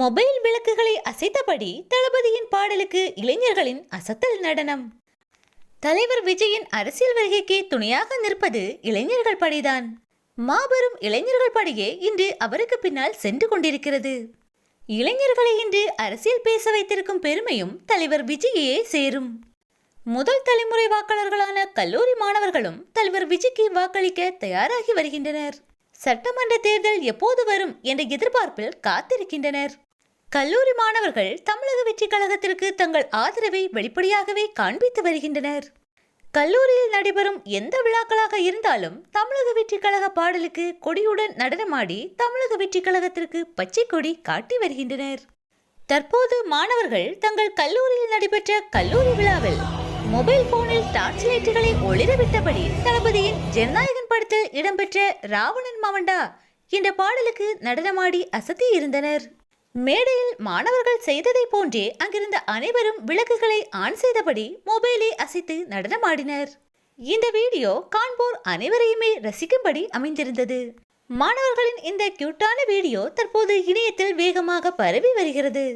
Mobile விளக்குகளை அசைத்தபடி தளபதியின் பாடலுக்கு இளைஞர்களின் அசத்தல் நடனம். தலைவர் விஜயின் அரசியல் வருகைக்கு துணையாக நிற்பது இளைஞர்கள் படைதான். மாபெரும் இளைஞர்கள் படையே இன்று அவருக்கு பின்னால் சென்று கொண்டிருக்கிறது. இளைஞர்களை இன்று அரசியல் பேச வைத்திருக்கும் பெருமையும் தலைவர் விஜயே சேரும். முதல் தலைமுறை வாக்காளர்களான கல்லூரி மாணவர்களும் தலைவர் விஜய்க்கு வாக்களிக்க தயாராகி வருகின்றனர். சட்டமன்ற தேர்தல் எப்போது வரும் என்ற எதிர்பார்ப்பில் காத்திருக்கின்றனர். கல்லூரி மாணவர்கள் தமிழக வெற்றி கழகத்திற்கு தங்கள் ஆதரவை வெளிப்படையாகவே காண்பித்து வருகின்றனர். கல்லூரியில் நடைபெறும் எந்த விழாக்களாக இருந்தாலும் தமிழக வெற்றி கழக பாடலுக்கு கொடியுடன் நடனமாடி தமிழக வெற்றி கழகத்திற்கு பச்சை கொடி காட்டி வருகின்றனர். தற்போது மாணவர்கள் தங்கள் கல்லூரியில் நடைபெற்ற கல்லூரி விழாவில் மொபைல் போனில் டார்ச் லைட்டுகளை ஒளிரவிட்டபடி தளபதியின் ஜனநாயகன் படத்தில் இடம்பெற்ற ராவணன் மாவண்டா என்ற பாடலுக்கு நடனமாடி அசத்தி இருந்தனர். மேடையில் மாணவர்கள் செய்ததை போன்றே அங்கிருந்த அனைவரும் விளக்குகளை ஆன் செய்தபடி மொபைலை அசைத்து நடனமாடினர். இந்த வீடியோ காண்போர் அனைவரையுமே ரசிக்கும்படி அமைந்திருந்தது. மாணவர்களின் இந்த கியூட்டான வீடியோ தற்போது இணையத்தில் வேகமாக பரவி வருகிறது.